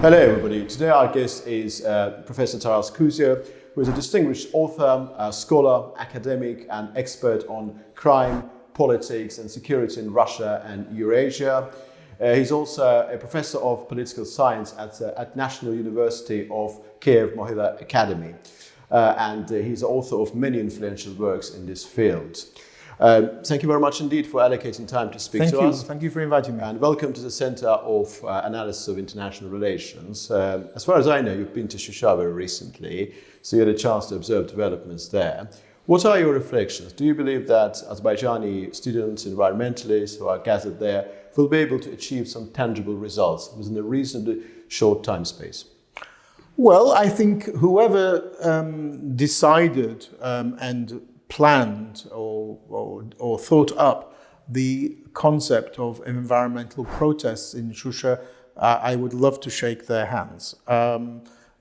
Hello everybody. Today our guest is Professor Taras Kuzio, who is a distinguished author, scholar, academic and expert on crime, politics and security in Russia and Eurasia. He's also a professor of political science at National University of Kiev-Mohyla Academy. And he's the author of many influential works in this field. Thank you very much indeed for allocating time to speak to us. Thank you for inviting me. And welcome to the Center of Analysis of International Relations. As far as I know, you've been to Shusha very recently, so you had a chance to observe developments there. What are your reflections? Do you believe that Azerbaijani students, environmentalists who are gathered there will be able to achieve some tangible results within a reasonably short time space? Well, I think whoever decided and planned or thought up the concept of environmental protests in Shusha, I would love to shake their hands.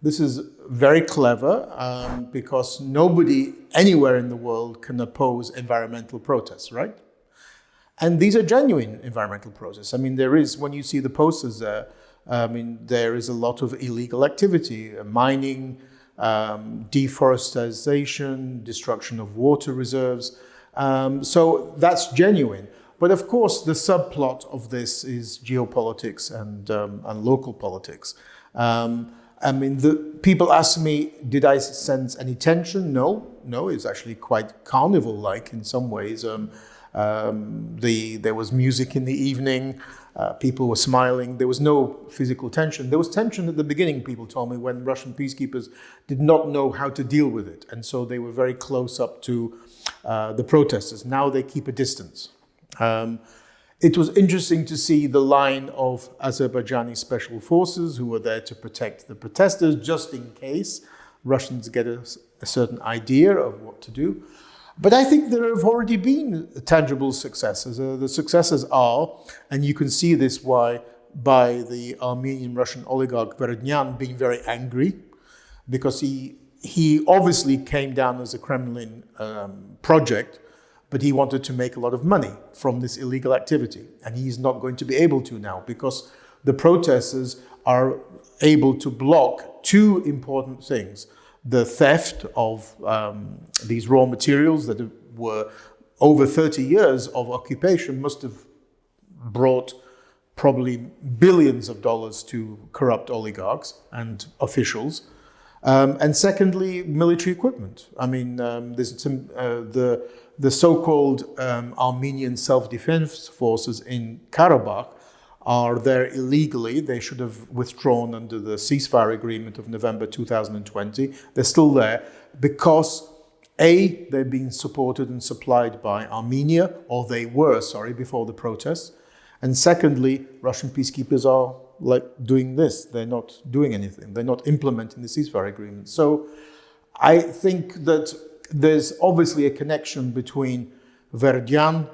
This is very clever because nobody anywhere in the world can oppose environmental protests, right? And these are genuine environmental protests. I mean, there is, when you see the posters there, there is a lot of illegal activity, mining, deforestation, destruction of water reserves. So that's genuine. But of course, the subplot of this is geopolitics and local politics. People ask me, did I sense any tension? No, it's actually quite carnival-like in some ways. There was music in the evening. People were smiling. There was no physical tension. There was tension at the beginning, people told me, when Russian peacekeepers did not know how to deal with it. And so they were very close up to the protesters. Now they keep a distance. It was interesting to see the line of Azerbaijani special forces who were there to protect the protesters, just in case Russians get a certain idea of what to do. But I think there have already been tangible successes. The successes are, and you can see this by the Armenian Russian oligarch Verodyan being very angry, because he obviously came down as a Kremlin project, but he wanted to make a lot of money from this illegal activity. And he's not going to be able to now, because the protesters are able to block two important things. The theft of these raw materials that were over 30 years of occupation must have brought probably billions of dollars to corrupt oligarchs and officials. And secondly, military equipment. I mean, there's some, the so-called Armenian self-defense forces in Karabakh are there illegally. They should have withdrawn under the ceasefire agreement of November 2020. They're still there because A, they're being supported and supplied by Armenia, or they were, before the protests. And secondly, Russian peacekeepers are like doing this. They're not doing anything. They're not implementing the ceasefire agreement. So I think that there's obviously a connection between Verodyan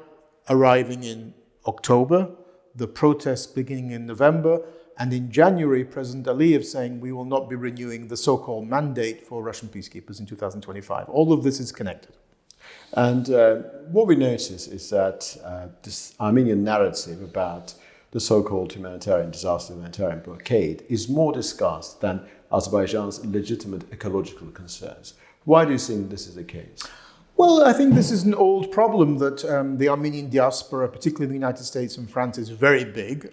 arriving in October, the protests beginning in November, and in January, President Aliyev saying we will not be renewing the so-called mandate for Russian peacekeepers in 2025. All of this is connected. And what we notice is that this Armenian narrative about the so-called humanitarian disaster, humanitarian blockade, is more discussed than Azerbaijan's legitimate ecological concerns. Why do you think this is the case? Well, I think this is an old problem that the Armenian diaspora, particularly in the United States and France, is very big.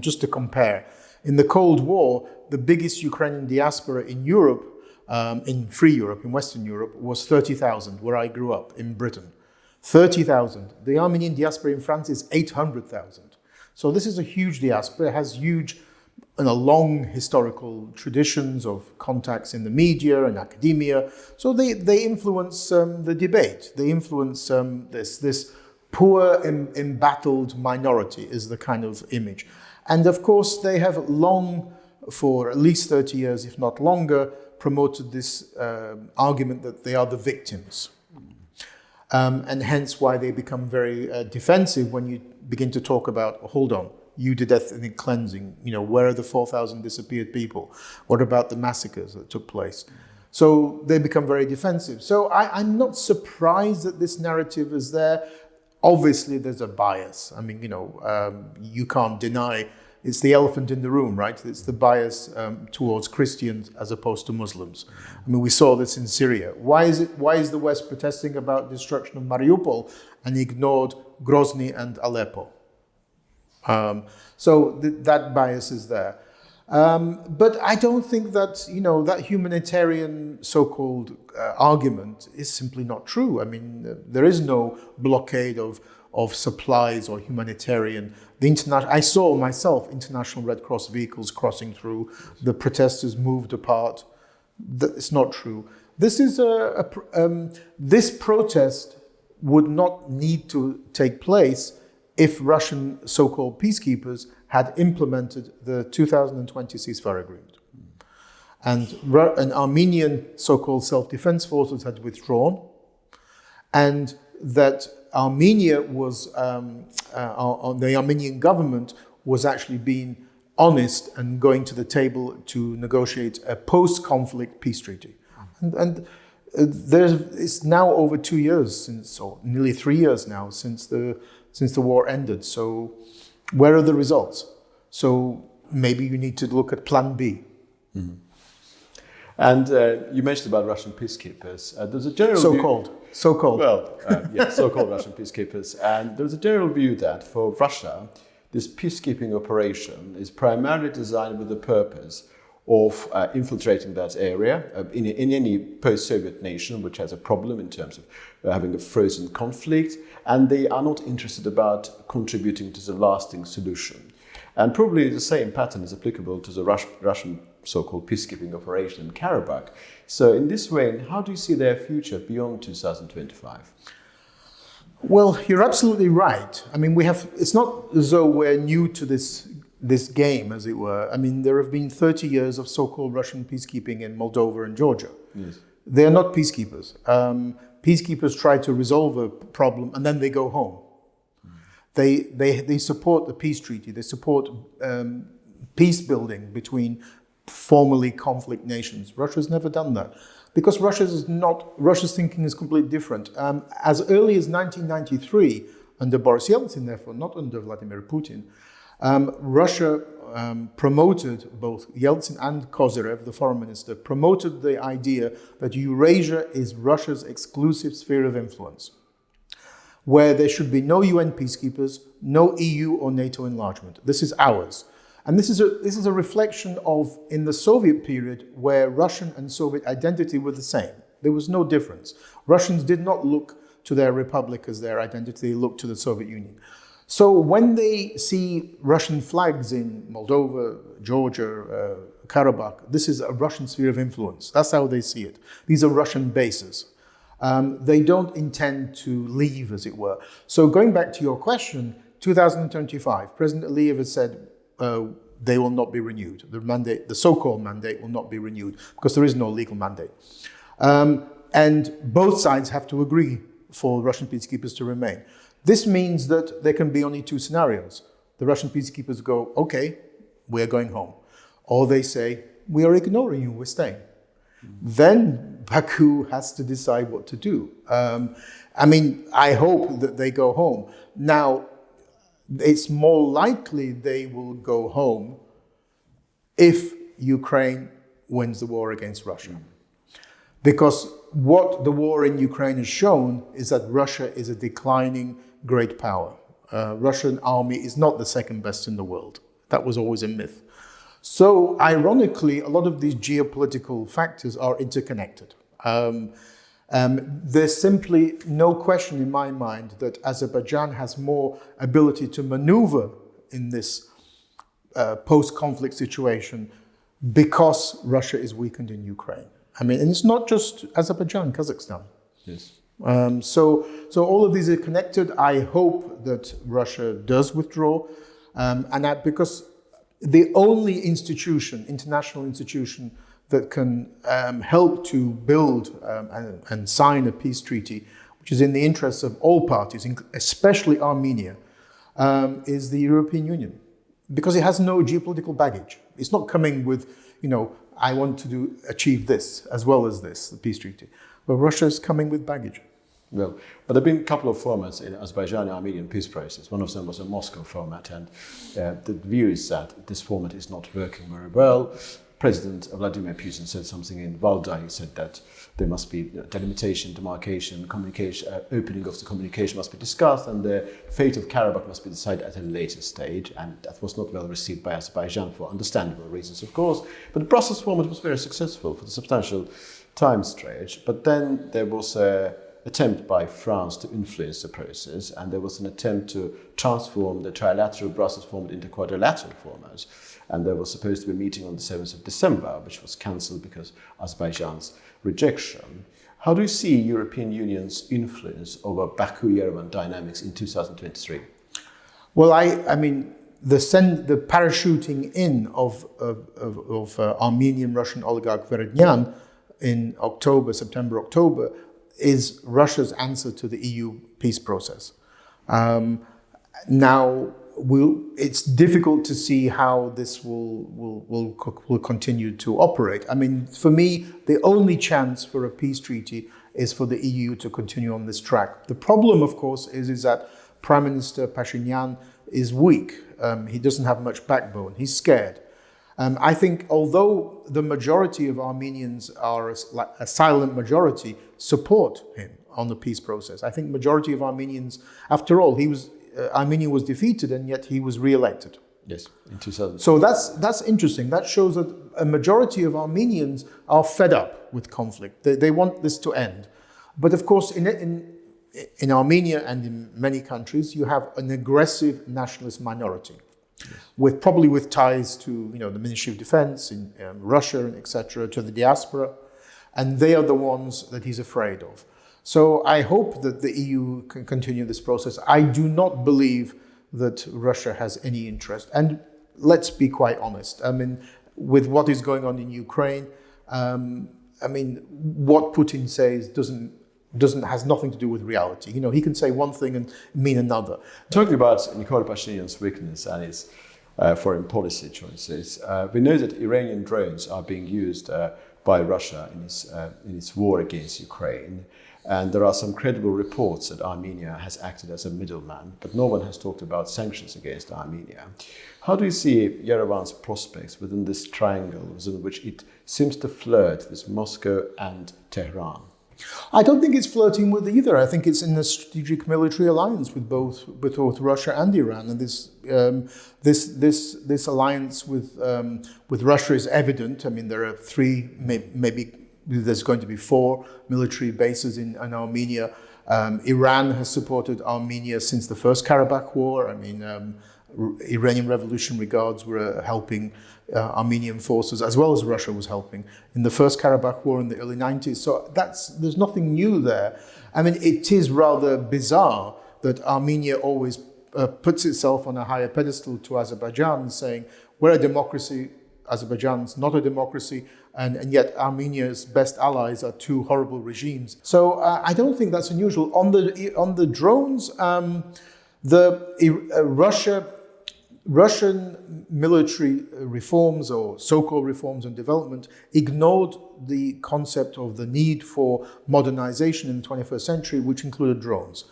Just to compare, in the Cold War, the biggest Ukrainian diaspora in Europe, in free Europe, in Western Europe, was 30,000, where I grew up, in Britain. 30,000. The Armenian diaspora in France is 800,000. So this is a huge diaspora. It has huge long historical traditions of contacts in the media and academia. So they influence the debate. They influence this poor, embattled minority is the kind of image. And of course, they have long, for at least 30 years, if not longer, promoted this argument that they are the victims. And hence why they become very defensive when you begin to talk about, hold on, you did ethnic cleansing, where are the 4,000 disappeared people? What about the massacres that took place? So they become very defensive. So I'm not surprised that this narrative is there. Obviously, there's a bias. You can't deny it's the elephant in the room, right? It's the bias towards Christians as opposed to Muslims. I mean, we saw this in Syria. Why is the West protesting about destruction of Mariupol and ignored Grozny and Aleppo? So that bias is there. But I don't think that, that humanitarian so-called argument is simply not true. I mean, there is no blockade of supplies or humanitarian. I saw myself International Red Cross vehicles crossing through. The protesters moved apart. It's not true. This is this protest would not need to take place if Russian so-called peacekeepers had implemented the 2020 ceasefire agreement. And Armenian so-called self-defense forces had withdrawn, and that Armenia was, the Armenian government was actually being honest and going to the table to negotiate a post-conflict peace treaty. And it's now over 2 years since, or nearly 3 years now since the war ended. So where are the results? So maybe you need to look at Plan B. Mm-hmm. And you mentioned about Russian peacekeepers. There's a general so-called so-called Russian peacekeepers. And there's a general view that for Russia, this peacekeeping operation is primarily designed with the purpose of infiltrating that area in any post-Soviet nation which has a problem in terms of having a frozen conflict, and they are not interested about contributing to the lasting solution. And probably the same pattern is applicable to the Russian so-called peacekeeping operation in Karabakh. So in this way, how do you see their future beyond 2025? Well, you're absolutely right. I mean, it's not as though we're new to this game, as it were. I mean, there have been 30 years of so-called Russian peacekeeping in Moldova and Georgia. Yes. They're not peacekeepers. Peacekeepers try to resolve a problem and then they go home. They support the peace treaty. They support peace building between formerly conflict nations. Russia's never done that because Russia's thinking is completely different. As early as 1993, under Boris Yeltsin, therefore not under Vladimir Putin, Russia promoted, both Yeltsin and Kozyrev, the foreign minister, promoted the idea that Eurasia is Russia's exclusive sphere of influence, where there should be no UN peacekeepers, no EU or NATO enlargement. This is ours. And this is a reflection of, in the Soviet period, where Russian and Soviet identity were the same. There was no difference. Russians did not look to their republic as their identity, they looked to the Soviet Union. So when they see Russian flags in Moldova, Georgia, Karabakh, this is a Russian sphere of influence. That's how they see it. These are Russian bases. They don't intend to leave, as it were. So going back to your question, 2025, President Aliyev has said they will not be renewed. The so-called mandate will not be renewed because there is no legal mandate. And both sides have to agree for Russian peacekeepers to remain. This means that there can be only two scenarios. The Russian peacekeepers go, okay, we're going home. Or they say, we are ignoring you, we're staying. Then Baku has to decide what to do. I mean, I hope that they go home. Now, it's more likely they will go home if Ukraine wins the war against Russia. Because what the war in Ukraine has shown is that Russia is a declining great power. Russian army is not the second best in the world. That was always a myth. So ironically, a lot of these geopolitical factors are interconnected. There's simply no question in my mind that Azerbaijan has more ability to maneuver in this post-conflict situation because Russia is weakened in Ukraine. I mean, and it's not just Azerbaijan, Kazakhstan. Yes. So all of these are connected. I hope that Russia does withdraw, because the only international institution that can help to build and sign a peace treaty, which is in the interests of all parties, especially Armenia, is the European Union, because it has no geopolitical baggage. It's not coming with, I want to achieve this as well as this, the peace treaty. But Russia is coming with baggage. Well, but there have been a couple of formats in Azerbaijani-Armenian peace process. One of them was a Moscow format, and the view is that this format is not working very well. President Vladimir Putin said something in Valda. He said that there must be delimitation, demarcation, communication, opening of the communication must be discussed, and the fate of Karabakh must be decided at a later stage. And that was not well received by Azerbaijan for understandable reasons, of course. But the Brussels format was very successful for the substantial time stretch. But then there was a attempt by France to influence the process, and there was an attempt to transform the trilateral Brussels format into quadrilateral format. And there was supposed to be a meeting on the 7th of December, which was cancelled because Azerbaijan's rejection. How do you see European Union's influence over Baku-Yerevan dynamics in 2023? Well, I mean, the parachuting in of Armenian Russian oligarch Verodyan in September, October, is Russia's answer to the EU peace process. Now, it's difficult to see how this will continue to operate. I mean, for me, the only chance for a peace treaty is for the EU to continue on this track. The problem, of course, is that Prime Minister Pashinyan is weak. He doesn't have much backbone. He's scared. I think although the majority of Armenians are a silent majority, support him on the peace process. I think majority of Armenians, after all, Armenia was defeated and yet he was re-elected. Yes, in 2000. So that's interesting. That shows that a majority of Armenians are fed up with conflict. They want this to end. But of course, in Armenia and in many countries, you have an aggressive nationalist minority. Yes. Probably with ties to the Ministry of Defense in Russia and etc., to the diaspora, and they are the ones that he's afraid of. So I hope that the EU can continue this process. I do not believe that Russia has any interest, and let's be quite honest. I mean, with what is going on in Ukraine, I mean, what Putin says has nothing to do with reality. He can say one thing and mean another. Talking about Nikol Pashinyan's weakness and his foreign policy choices, we know that Iranian drones are being used by Russia in its war against Ukraine. And there are some credible reports that Armenia has acted as a middleman, but no one has talked about sanctions against Armenia. How do you see Yerevan's prospects within this triangle within which it seems to flirt with Moscow and Tehran? I don't think it's flirting with either. I think it's in a strategic military alliance with both Russia and Iran, and this alliance with Russia is evident. I mean, there are three, maybe there's going to be 4 military bases in Armenia. Iran has supported Armenia since the first Karabakh War. I mean, Iranian Revolutionary Guards were helping Armenian forces, as well as Russia was helping in the first Karabakh War in the early 90s. So there's nothing new there. I mean, it is rather bizarre that Armenia always puts itself on a higher pedestal to Azerbaijan, saying, we're a democracy, Azerbaijan's not a democracy, and yet Armenia's best allies are 2 horrible regimes. So I don't think that's unusual. On the drones, Russian military reforms, or so-called reforms and development, ignored the concept of the need for modernization in the 21st century, which included drones,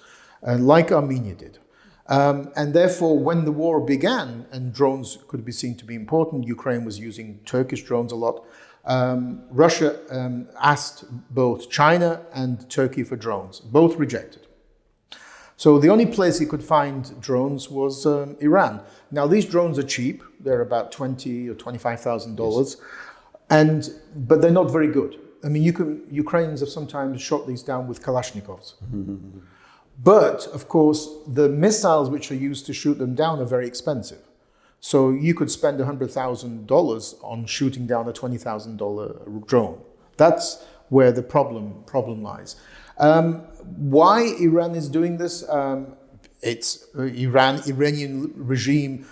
like Armenia did. And therefore, when the war began, and drones could be seen to be important, Ukraine was using Turkish drones a lot, Russia asked both China and Turkey for drones, both rejected. So the only place he could find drones was Iran. Now these drones are cheap; they're about $20,000 or $25,000, yes. But they're not very good. I mean, Ukrainians have sometimes shot these down with Kalashnikovs. But of course, the missiles which are used to shoot them down are very expensive. So you could spend $100,000 on shooting down a $20,000 drone. That's where the problem lies. Why Iran is doing this? It's Iranian regime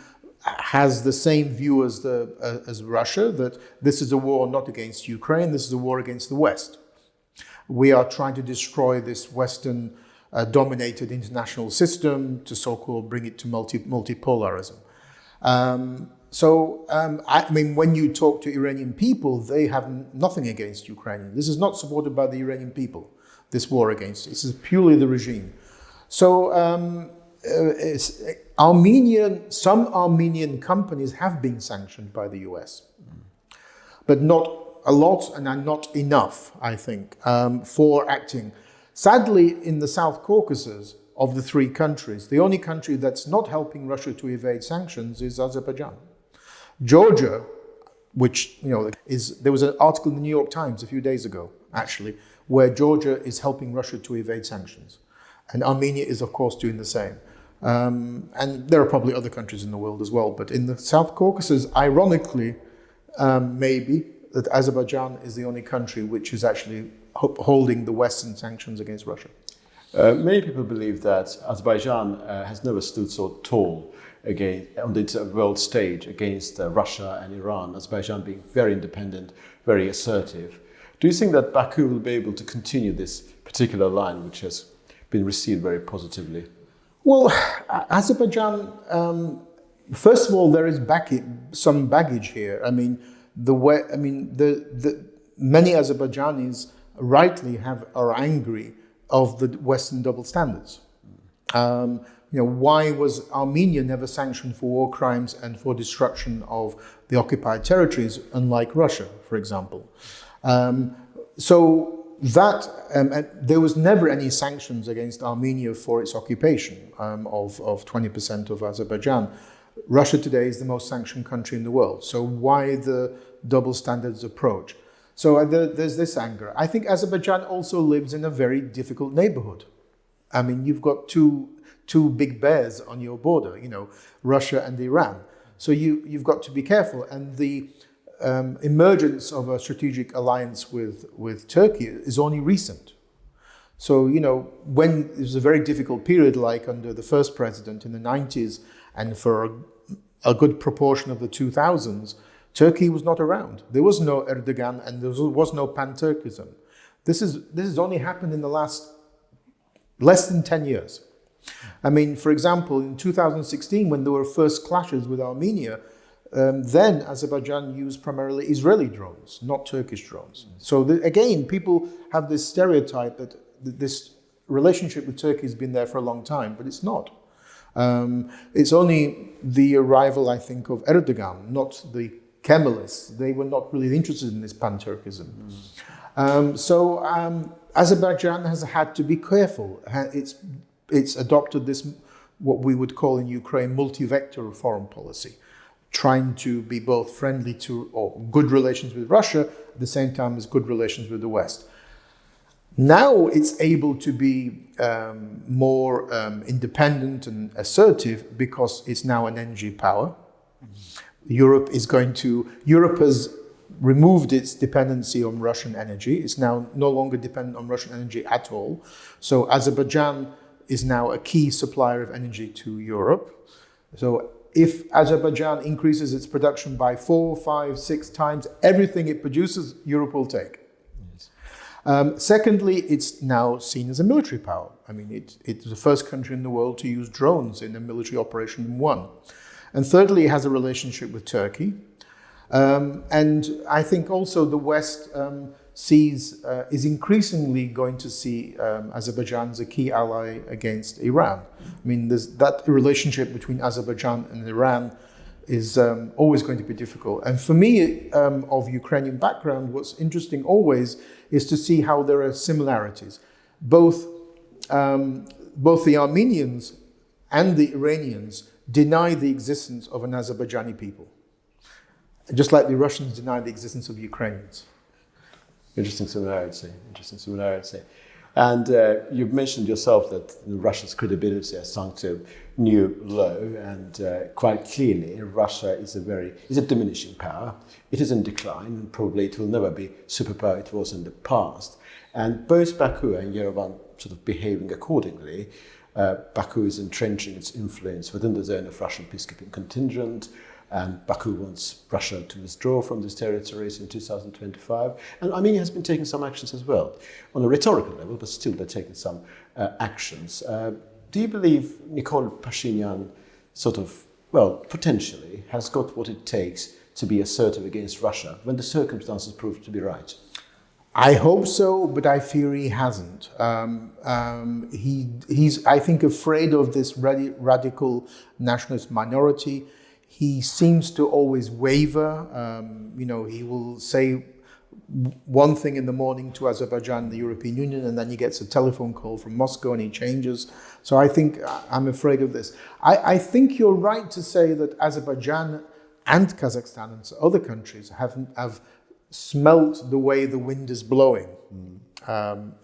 has the same view as Russia, that this is a war not against Ukraine, this is a war against the West. We are trying to destroy this Western dominated international system to so-called bring it to multipolarism. I mean, when you talk to Iranian people, they have nothing against Ukraine. This is not supported by the Iranian people. this war against. This is purely the regime. So some Armenian companies have been sanctioned by the US, but not a lot and not enough, I think, for acting. Sadly, in the South Caucasus, of the three countries, the only country that's not helping Russia to evade sanctions is Azerbaijan. Georgia, which, there was an article in the New York Times a few days ago, actually, where Georgia is helping Russia to evade sanctions. And Armenia is, of course, doing the same. And there are probably other countries in the world as well. But in the South Caucasus, ironically, maybe, that Azerbaijan is the only country which is actually holding the Western sanctions against Russia. Many people believe that Azerbaijan has never stood so tall on the world stage against Russia and Iran, Azerbaijan being very independent, very assertive. Do you think that Baku will be able to continue this particular line, which has been received very positively? Well, Azerbaijan, first of all, there is some baggage here. I mean, many Azerbaijanis rightly are angry of the Western double standards. Why was Armenia never sanctioned for war crimes and for destruction of the occupied territories, unlike Russia, for example? There was never any sanctions against Armenia for its occupation of 20% of Azerbaijan. Russia today is the most sanctioned country in the world. So why the double standards approach? So there's this anger. I think Azerbaijan also lives in a very difficult neighborhood. I mean, you've got two big bears on your border, Russia and Iran. So you've got to be careful. And the emergence of a strategic alliance with Turkey is only recent. So, when it was a very difficult period, like under the first president in the 90s, and for a good proportion of the 2000s, Turkey was not around. There was no Erdogan and there was no pan-Turkism. This has only happened in the last less than 10 years. I mean, for example, in 2016, when there were first clashes with Armenia, then Azerbaijan used primarily Israeli drones, not Turkish drones. So again, people have this stereotype that this relationship with Turkey has been there for a long time, but it's not. It's only the arrival, I think, of Erdogan, not the Kemalists. They were not really interested in this pan-Turkism. Azerbaijan has had to be careful. It's adopted this, what we would call in Ukraine, multivector foreign policy, trying to be both friendly to or good relations with Russia, at the same time as good relations with the West. Now it's able to be more independent and assertive because it's now an energy power. Europe has removed its dependency on Russian energy. It's now no longer dependent on Russian energy at all. So Azerbaijan is now a key supplier of energy to Europe. So if Azerbaijan increases its production by 4, 5, 6 times, everything it produces, Europe will take. Yes. Secondly, it's now seen as a military power. I mean, it's the first country in the world to use drones in a military operation one. And thirdly, it has a relationship with Turkey. And I think also the West is increasingly going to see Azerbaijan as a key ally against Iran. I mean, that relationship between Azerbaijan and Iran is always going to be difficult. And for me, of Ukrainian background, what's interesting always is to see how there are similarities. Both the Armenians and the Iranians deny the existence of an Azerbaijani people, just like the Russians deny the existence of Ukrainians. Interesting similarity. And you've mentioned yourself that Russia's credibility has sunk to a new low, and quite clearly Russia is a diminishing power. It is in decline, and probably it will never be superpower it was in the past. And both Baku and Yerevan sort of behaving accordingly. Baku is entrenching its influence within the zone of Russian peacekeeping contingent, and Baku wants Russia to withdraw from these territories in 2025. And Armenia has been taking some actions as well, on a rhetorical level, but still they're taking some actions. Do you believe Nikol Pashinyan potentially has got what it takes to be assertive against Russia when the circumstances prove to be right? I hope so, but I fear he hasn't. He's, I think, afraid of this radical nationalist minority. He seems to always waver. He will say one thing in the morning to Azerbaijan, the European Union, and then he gets a telephone call from Moscow and he changes. So I think I'm afraid of this. I think you're right to say that Azerbaijan and Kazakhstan and other countries have smelt the way the wind is blowing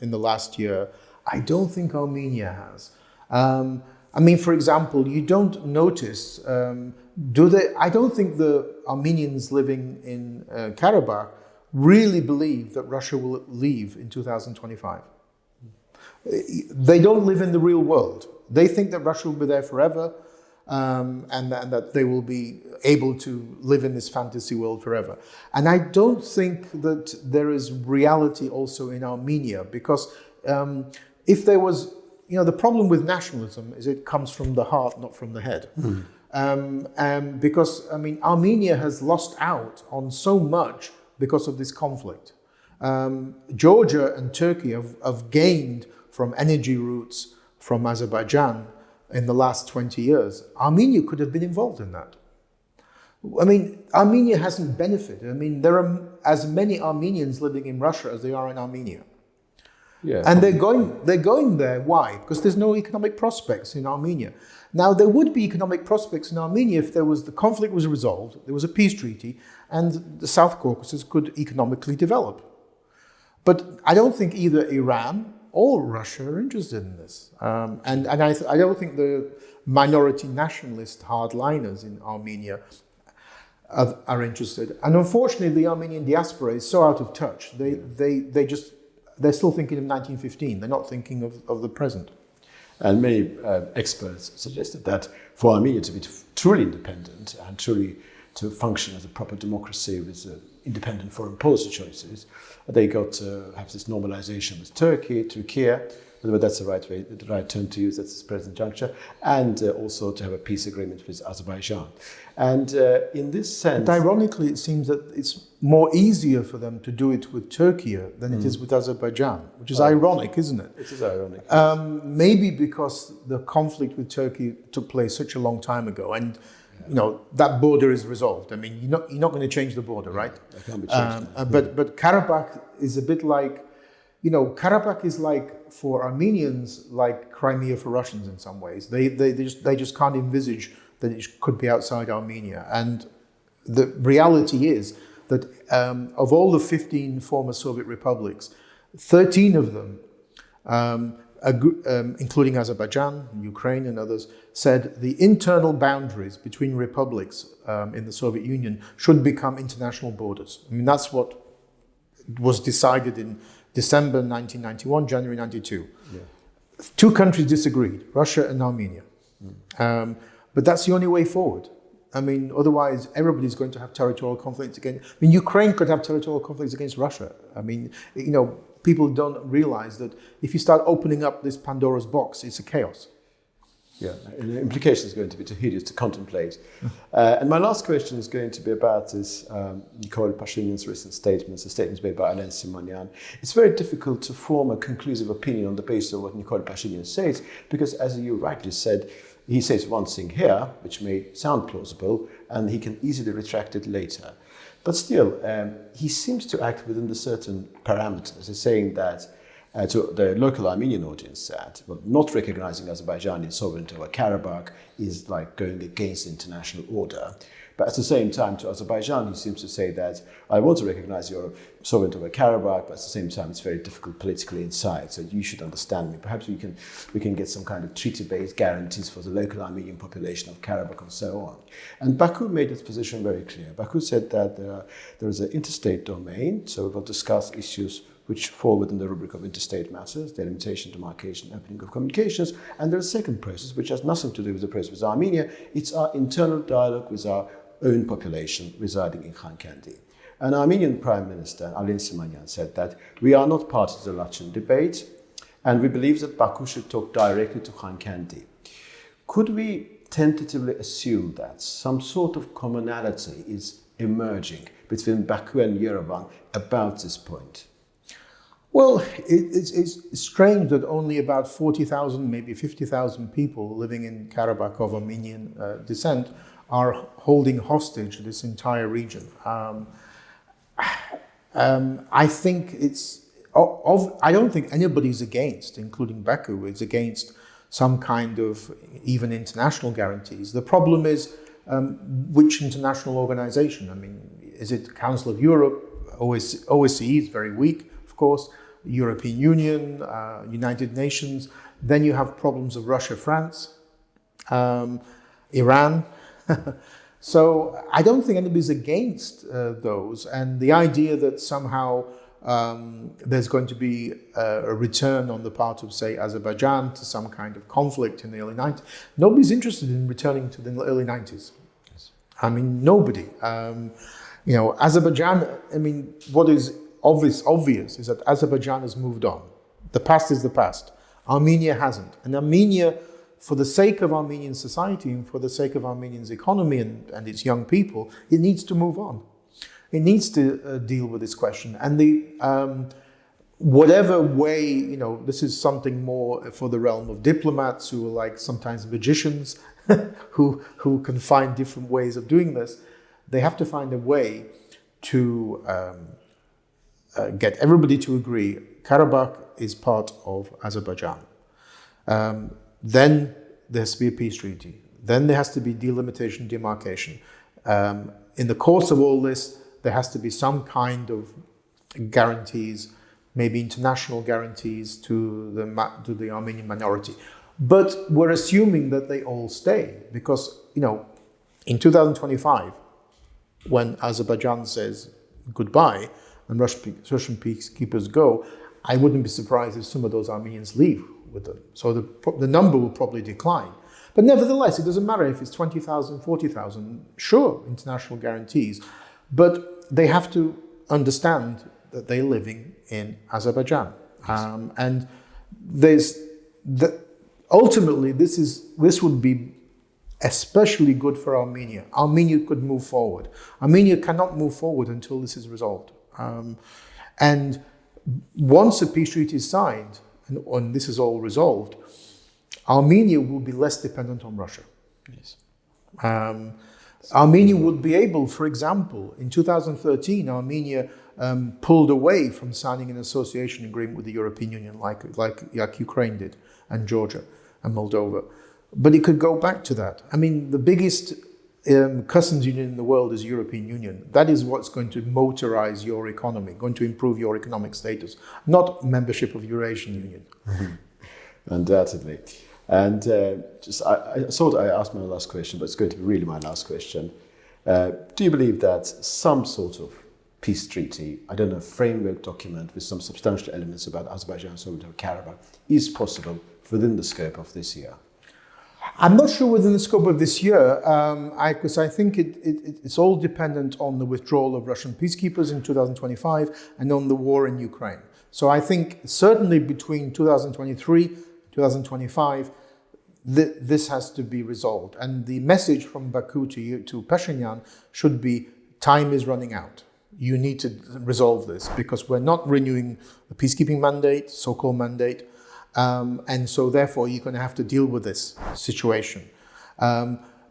in the last year. I don't think Armenia has. For example, you don't notice, I don't think the Armenians living in Karabakh really believe that Russia will leave in 2025. They don't live in the real world. They think that Russia will be there forever, and that they will be able to live in this fantasy world forever. And I don't think that there is reality also in Armenia, because if there was, the problem with nationalism is it comes from the heart, not from the head. Because Armenia has lost out on so much because of this conflict. Georgia and Turkey have gained from energy routes from Azerbaijan in the last 20 years. Armenia could have been involved in that. Armenia hasn't benefited. There are as many Armenians living in Russia as there are in Armenia. Yeah, and they're going there. Why? Because there's no economic prospects in Armenia. Now, there would be economic prospects in Armenia if the conflict was resolved, there was a peace treaty, and the South Caucasus could economically develop. But I don't think either Iran or Russia are interested in this. And I don't think the minority nationalist hardliners in Armenia are interested. And unfortunately, the Armenian diaspora is so out of touch. They're still thinking of 1915. They're not thinking of the present. And many experts suggested that for Armenia to be truly independent and truly to function as a proper democracy with independent foreign policy choices, they got to have this normalization with Turkey, whether that's the right term to use at this present juncture, and also to have a peace agreement with Azerbaijan. And in this sense... But ironically, it seems that it's more easier for them to do it with Turkey than it is with Azerbaijan, which is ironic, isn't it? It is ironic. Maybe because the conflict with Turkey took place such a long time ago, and that border is resolved. You're not going to change the border, right? That can't be changed. But Karabakh is a bit like, Karabakh is like, for Armenians, like Crimea for Russians in some ways. They just can't envisage that it could be outside Armenia. And the reality is that of all the 15 former Soviet republics, 13 of them, including Azerbaijan, Ukraine and others, said the internal boundaries between republics in the Soviet Union should become international borders. That's what was decided in December 1991, January 92. Yeah. Two countries disagreed, Russia and Armenia. But that's the only way forward. Otherwise, everybody's going to have territorial conflicts against... Ukraine could have territorial conflicts against Russia. People don't realize that if you start opening up this Pandora's box, it's a chaos. Yeah, and the implication is going to be too hideous to contemplate. And my last question is going to be about this Nikol Pashinyan's recent statements, the statements made by Alain Simonyan. It's very difficult to form a conclusive opinion on the basis of what Nikol Pashinyan says, because as you rightly said, he says one thing here, which may sound plausible, and he can easily retract it later. But still, he seems to act within the certain parameters. He's saying that to the local Armenian audience that not recognizing Azerbaijani sovereignty over Karabakh is like going against international order. But at the same time, to Azerbaijan, he seems to say that I want to recognize your sovereignty over Karabakh, but at the same time, it's very difficult politically inside. So you should understand me. Perhaps we can get some kind of treaty-based guarantees for the local Armenian population of Karabakh and so on. And Baku made its position very clear. Baku said that there is an interstate domain, so we will discuss issues which fall within the rubric of interstate matters, delimitation, demarcation, opening of communications. And there's a second process, which has nothing to do with the process with Armenia. It's our internal dialogue with our own population residing in Khankendi. An Armenian Prime Minister, Alain Simonyan, said that we are not part of the Lachin debate, and we believe that Baku should talk directly to Khankendi. Could we tentatively assume that some sort of commonality is emerging between Baku and Yerevan about this point? Well, it's strange that only about 40,000, maybe 50,000 people living in Karabakh of Armenian descent are holding hostage this entire region. I think I don't think anybody's against, including Baku, is against some kind of even international guarantees. The problem is which international organization? I mean, is it Council of Europe? OSCE is very weak, of course. European Union, United Nations. Then you have problems of Russia, France, Iran. So I don't think anybody's against those. And the idea that somehow there's going to be a return on the part of, say, Azerbaijan to some kind of conflict in the early 90s. Nobody's interested in returning to the early 90s. Yes. I mean, nobody. You know, Azerbaijan, I mean, what is obvious is that Azerbaijan has moved on. The past is the past. Armenia hasn't. And Armenia, for the sake of Armenian society and for the sake of Armenia's economy and its young people, it needs to move on. It needs to deal with this question. And whatever way, you know, this is something more for the realm of diplomats who are like sometimes magicians who can find different ways of doing this. They have to find a way to get everybody to agree Karabakh is part of Azerbaijan. Then there has to be a peace treaty. Then there has to be delimitation, demarcation. In the course of all this, there has to be some kind of guarantees, maybe international guarantees to the Armenian minority. But we're assuming that they all stay because, you know, in 2025, when Azerbaijan says goodbye and Russian peacekeepers go, I wouldn't be surprised if some of those Armenians leave with them. So the number will probably decline. But nevertheless, it doesn't matter if it's 20,000, 40,000. Sure, international guarantees. But they have to understand that they're living in Azerbaijan. And ultimately, this would be especially good for Armenia. Armenia could move forward. Armenia cannot move forward until this is resolved. And once a peace treaty is signed, and this is all resolved, Armenia will be less dependent on Russia. Yes. Armenia would be able, for example, in 2013, Armenia pulled away from signing an association agreement with the European Union, like Ukraine did, and Georgia and Moldova. But it could go back to that. I mean, the biggest customs union in the world is European Union. That is what's going to motorize your economy, going to improve your economic status, not membership of Eurasian Union. Mm-hmm. Undoubtedly. And I thought I asked my last question, but it's going to be really my last question. Do you believe that some sort of peace treaty, I don't know, framework document with some substantial elements about Azerbaijan, Soviet Karabakh is possible within the scope of this year? I'm not sure within the scope of this year, because I think it's all dependent on the withdrawal of Russian peacekeepers in 2025 and on the war in Ukraine. So I think certainly between 2023 and 2025, this has to be resolved. And the message from Baku to Pashinyan should be, time is running out. You need to resolve this because we're not renewing the peacekeeping mandate, so-called mandate. And so therefore you're going to have to deal with this situation.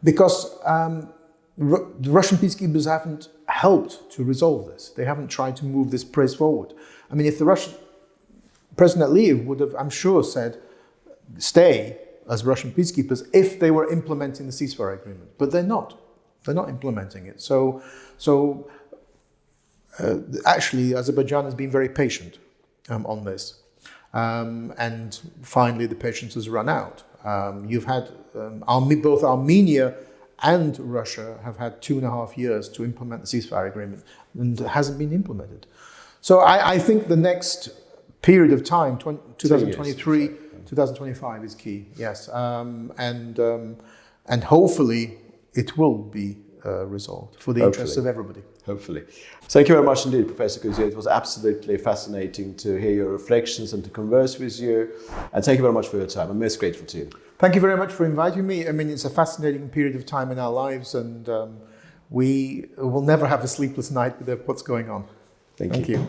Because the Russian peacekeepers haven't helped to resolve this. They haven't tried to move this press forward. I mean, if the Russian President Aliyev would have, I'm sure, said, stay as Russian peacekeepers if they were implementing the ceasefire agreement. But they're not. They're not implementing it. So actually, Azerbaijan has been very patient on this. And finally, the patience has run out. You've had both Armenia and Russia have had 2.5 years to implement the ceasefire agreement, and it hasn't been implemented. So I think the next period of time, 2023, 2025 is key, yes. And hopefully it will be resolved for the interests of everybody. Hopefully. Thank you very much indeed, Professor Kuzio. It was absolutely fascinating to hear your reflections and to converse with you. And thank you very much for your time. I'm most grateful to you. Thank you very much for inviting me. I mean, it's a fascinating period of time in our lives, and we will never have a sleepless night with what's going on. Thank you.